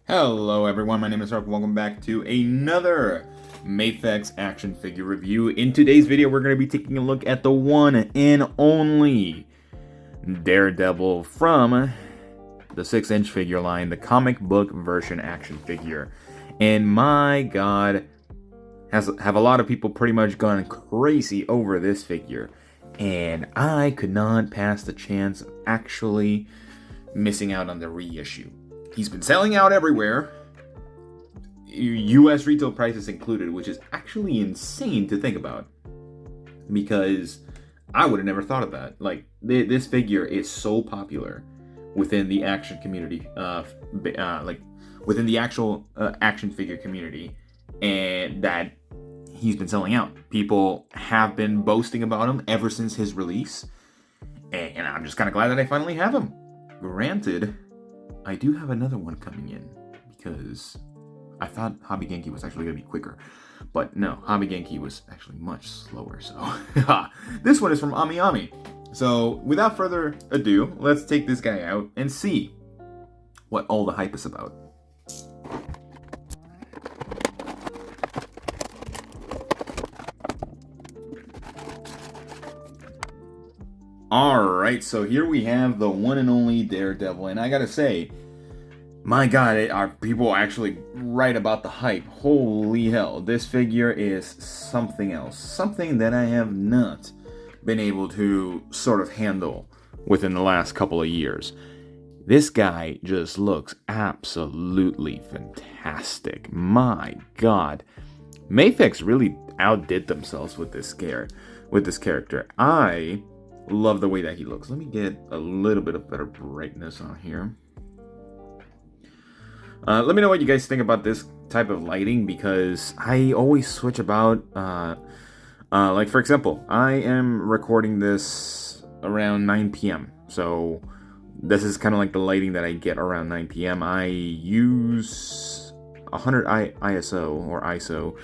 Hello everyone, my name is Harp. Welcome back to another Mafex action figure review. In today's video, we're going to be taking a look at the one and only Daredevil from the 6-inch figure line, the comic book version action figure. And my god, have a lot of people pretty much gone crazy over this figure. And I could not pass the chance of actually missing out on the reissue. He's been selling out everywhere, US retail prices included, which is actually insane to think about, because I would have never thought of that. Like, this figure is so popular within the action community, like within the actual action figure community, and that he's been selling out. People have been boasting about him ever since his release, and I'm just kind of glad that I finally have him. Granted, I do have another one coming in, because I thought Hobby Genki was actually going to be quicker. But no, Hobby Genki was actually much slower, so this one is from Ami Ami. So without further ado, let's take this guy out and see what all the hype is about. Alright, so here we have the one and only Daredevil, and I gotta say, my god, are people actually right about the hype. Holy hell, this figure is something else. Something that I have not been able to sort of handle within the last couple of years. This guy just looks absolutely fantastic. My god. Mafex really outdid themselves with this character. I love the way that he looks. Let me get a little bit of better brightness on here. Let me know what you guys think about this type of lighting, because I always switch about. Like, for example, I am recording this around 9 p.m. So this is kind of like the lighting that I get around 9 p.m. I use 100 ISO or ISO.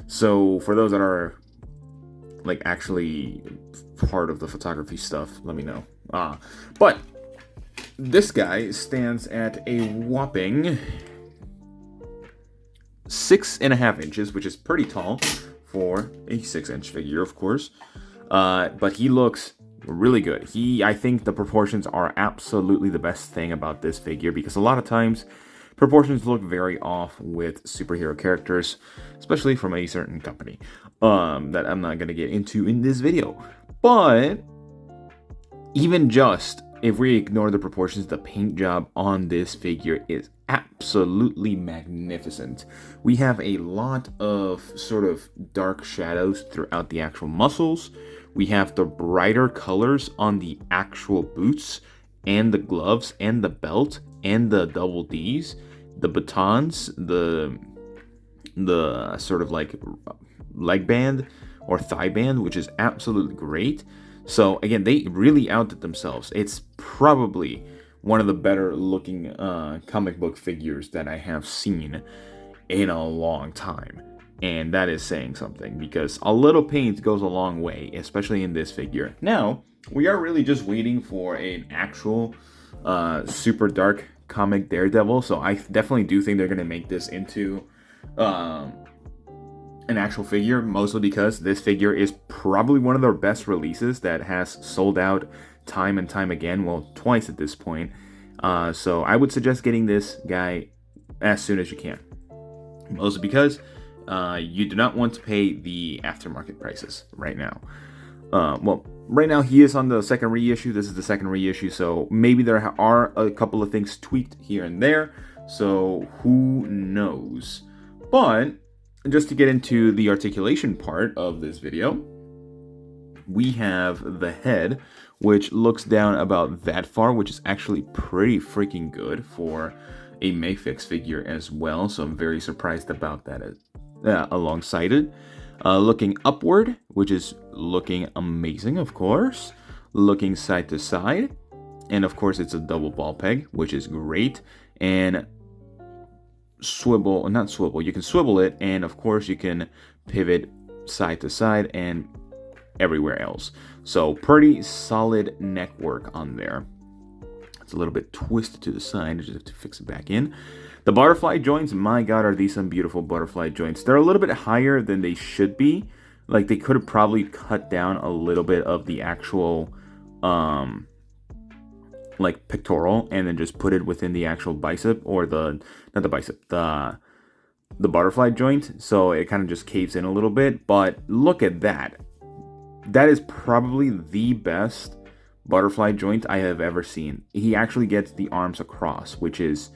So for those that are like actually part of the photography stuff, let me know. But this guy stands at a whopping 6.5 inches, which is pretty tall for a 6-inch figure, of course. But he looks really good. I think the proportions are absolutely the best thing about this figure, because a lot of times proportions look very off with superhero characters, especially from a certain company that I'm not going to get into in this video. But even just if we ignore the proportions, the paint job on this figure is absolutely magnificent. We have a lot of sort of dark shadows throughout the actual muscles. We have the brighter colors on the actual boots and the gloves and the belt and the double Ds, the batons, the sort of like leg band or thigh band, which is absolutely great. So again, they really outdid themselves. It's probably one of the better looking comic book figures that I have seen in a long time. And that is saying something, because a little paint goes a long way, especially in this figure. Now, we are really just waiting for an actual super dark comic Daredevil. So I definitely do think they're going to make this into an actual figure, mostly because this figure is probably one of their best releases that has sold out time and time again, well, twice at this point. So I would suggest getting this guy as soon as you can, mostly because you do not want to pay the aftermarket prices right now. Well, right now he is on the second reissue. This is the second reissue, so maybe there are a couple of things tweaked here and there, so who knows. But just to get into the articulation part of this video, we have the head, which looks down about that far, which is actually pretty freaking good for a Mafex figure as well. So I'm very surprised about that alongside it. Looking upward, which is looking amazing, of course. Looking side to side. And of course, it's a double ball peg, which is great. And you can swivel it, and of course you can pivot side to side and everywhere else. So pretty solid neck work on there. It's a little bit twisted to the side. I just have to fix it back in. The butterfly joints, my God, are these some beautiful butterfly joints. They're a little bit higher than they should be. Like, they could have probably cut down a little bit of the actual, like, pectoral, and then just put it within the actual bicep, or not the bicep, the butterfly joint. So it kind of just caves in a little bit. But look at that. That is probably the best butterfly joint I have ever seen. He actually gets the arms across, which is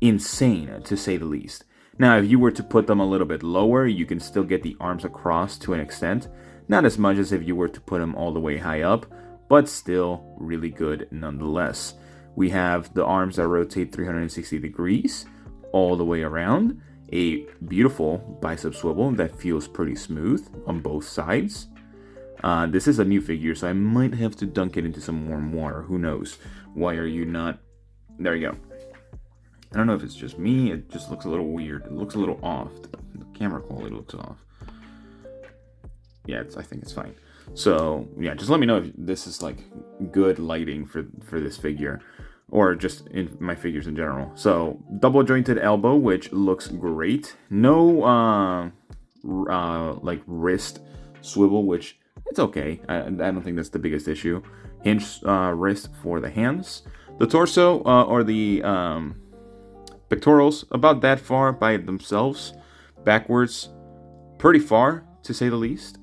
insane, to say the least. Now, if you were to put them a little bit lower, you can still get the arms across to an extent. Not as much as if you were to put them all the way high up, but still really good nonetheless. We have the arms that rotate 360 degrees all the way around. A beautiful bicep swivel that feels pretty smooth on both sides. This is a new figure, so I might have to dunk it into some warm water. Who knows? Why are you not? There you go. I don't know if it's just me. It just looks a little weird. It looks a little off. The camera quality looks off. Yeah, I think it's fine. So, yeah, just let me know if this is, like, good lighting for this figure. Or just in my figures in general. So, double jointed elbow, which looks great. No, like, wrist swivel, which it's okay. I don't think that's the biggest issue. Hinge wrist for the hands. The torso, or the pectorals, about that far by themselves. Backwards, pretty far, to say the least.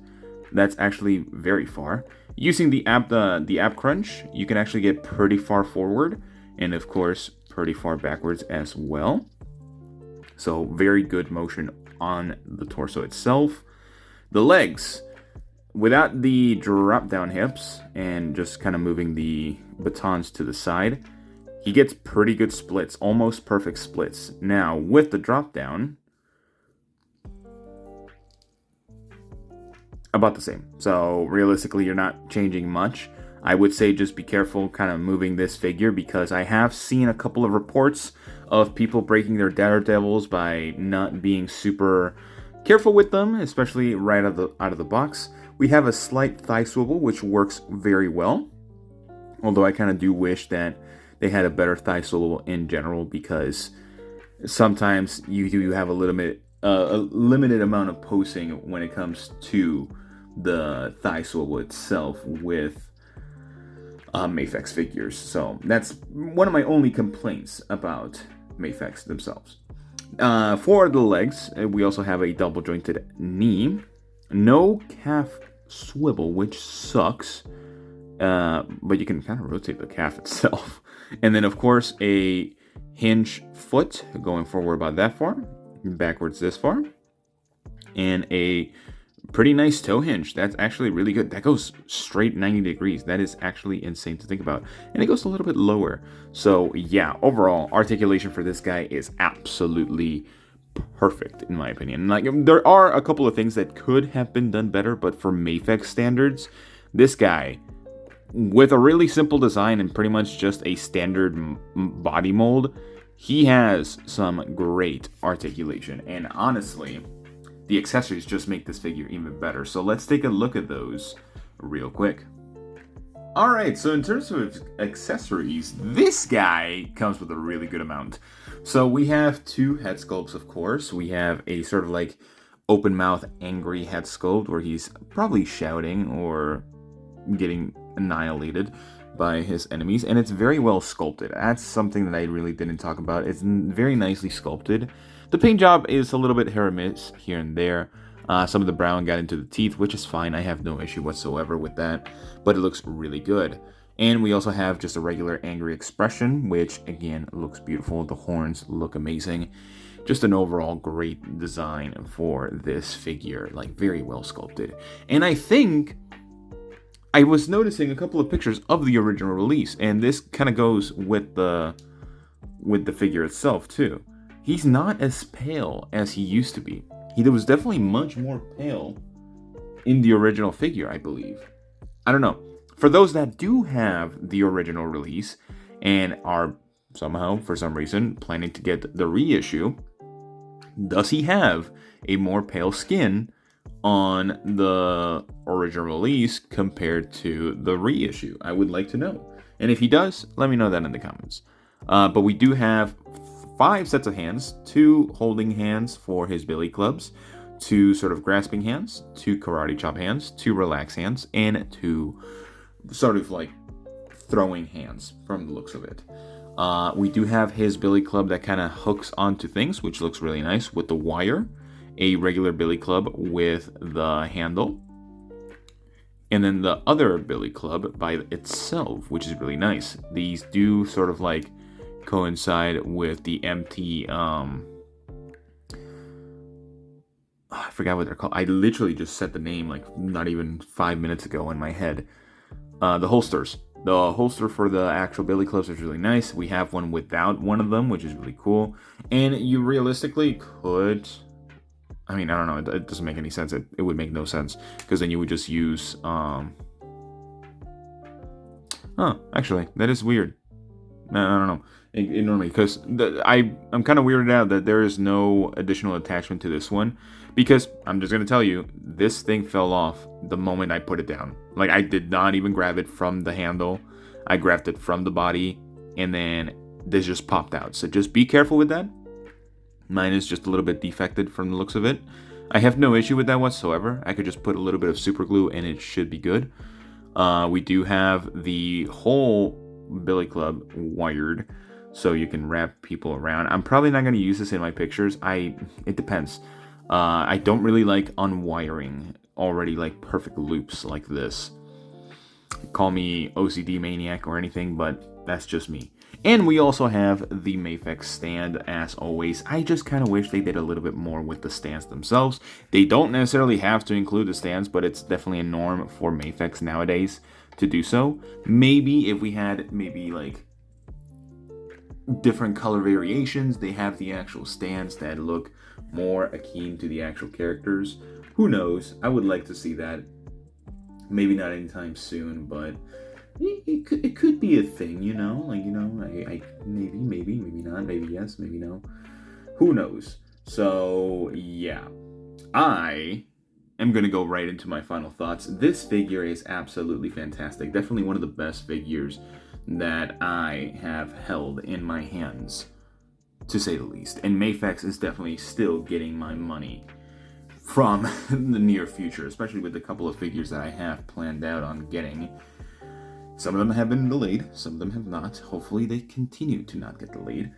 That's actually very far. Using the ab crunch, you can actually get pretty far forward, and of course, pretty far backwards as well. So very good motion on the torso itself. The legs, without the drop down hips and just kind of moving the batons to the side, he gets pretty good splits, almost perfect splits. Now, with the drop down, about the same. So realistically, you're not changing much. I would say just be careful kind of moving this figure, because I have seen a couple of reports of people breaking their Daredevils by not being super careful with them, especially right out of the box. We have a slight thigh swivel, which works very well. Although I kind of do wish that they had a better thigh swivel in general, because sometimes you have a limited amount of posing when it comes to the thigh swivel itself with Mafex figures. So that's one of my only complaints about Mafex themselves. For the legs, we also have a double jointed knee. No calf swivel, which sucks. But you can kind of rotate the calf itself. And then, of course, a hinge foot going forward about that far, backwards this far, and a pretty nice toe hinge. That's actually really good. That goes straight 90 degrees. That is actually insane to think about. And it goes a little bit lower. So, yeah, overall, articulation for this guy is absolutely perfect, in my opinion. Like, there are a couple of things that could have been done better, but for Mafex standards, this guy, with a really simple design and pretty much just a standard body mold, he has some great articulation. And honestly, the accessories just make this figure even better. So let's take a look at those real quick. Alright, so in terms of accessories, this guy comes with a really good amount. So we have two head sculpts, of course. We have a sort of like open mouth angry head sculpt where he's probably shouting or getting annihilated by his enemies, and it's very well sculpted. That's something that I really didn't talk about. It's very nicely sculpted. The paint job is a little bit hit or miss here and there. Some of the brown got into the teeth, which is fine. I have no issue whatsoever with that, but it looks really good. And we also have just a regular angry expression, which again looks beautiful. The horns look amazing. Just an overall great design for this figure, like very well sculpted. And I think I was noticing a couple of pictures of the original release, and this kind of goes with the figure itself too. He's not as pale as he used to be. He was definitely much more pale in the original figure, I believe. I don't know. For those that do have the original release and are somehow, for some reason, planning to get the reissue, does he have a more pale skin on the original release compared to the reissue? I would like to know. And if he does, let me know that in the comments. But we do have 5 sets of hands, 2 holding hands for his billy clubs, 2 sort of grasping hands, 2 karate chop hands, 2 relax hands, and 2 sort of like throwing hands from the looks of it. We do have his billy club that kind of hooks onto things, which looks really nice with the wire, a regular billy club with the handle, and then the other billy club by itself, which is really nice. These do sort of like coincide with the empty, I forgot what they're called. I literally just said the name like not even 5 minutes ago in my head. The holsters. The holster for the actual billy clubs is really nice. We have one without one of them, which is really cool. And you realistically could, I mean, I don't know, it doesn't make any sense. It would make no sense, because then you would just use, actually, that is weird. I don't know. Ignore me, because I'm kind of weirded out that there is no additional attachment to this one, because I'm just going to tell you, this thing fell off the moment I put it down. Like, I did not even grab it from the handle. I grabbed it from the body, and then this just popped out. So just be careful with that. Mine is just a little bit defected from the looks of it. I have no issue with that whatsoever. I could just put a little bit of super glue and it should be good. We do have the whole billy club wired, so you can wrap people around. I'm probably not going to use this in my pictures. It depends. I don't really like unwiring already like perfect loops like this. Call me OCD maniac or anything, but that's just me. And we also have the Mafex stand, as always. I just kind of wish they did a little bit more with the stands themselves. They don't necessarily have to include the stands, but it's definitely a norm for Mafex nowadays to do so. Maybe if we had like different color variations, they have the actual stands that look more akin to the actual characters. Who knows? I would like to see that. Maybe not anytime soon, but it could be a thing, you know? Like, you know, I maybe not, maybe yes, maybe no. Who knows? So, yeah. I am going to go right into my final thoughts. This figure is absolutely fantastic. Definitely one of the best figures that I have held in my hands, to say the least. And Mafex is definitely still getting my money from the near future, especially with a couple of figures that I have planned out on getting. Some of them have been delayed, some of them have not. Hopefully they continue to not get delayed.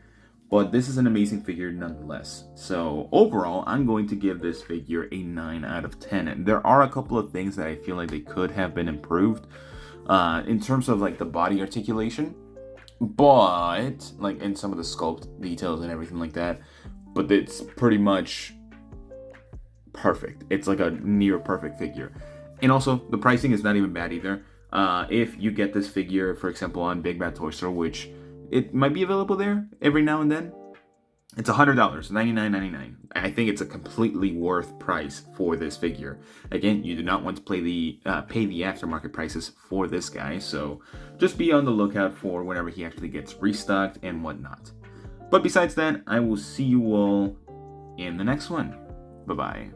But this is an amazing figure nonetheless. So overall, I'm going to give this figure a 9 out of 10. And there are a couple of things that I feel like they could have been improved in terms of like the body articulation, but like in some of the sculpt details and everything like that. But it's pretty much perfect. It's like a near perfect figure. And also the pricing is not even bad either. If you get this figure, for example, on Big Bad Toy Store, which it might be available there every now and then, it's $100, $99.99. I think it's a completely worth price for this figure. Again, you do not want to pay the aftermarket prices for this guy, so just be on the lookout for whenever he actually gets restocked and whatnot. But besides that, I will see you all in the next one. Bye-bye.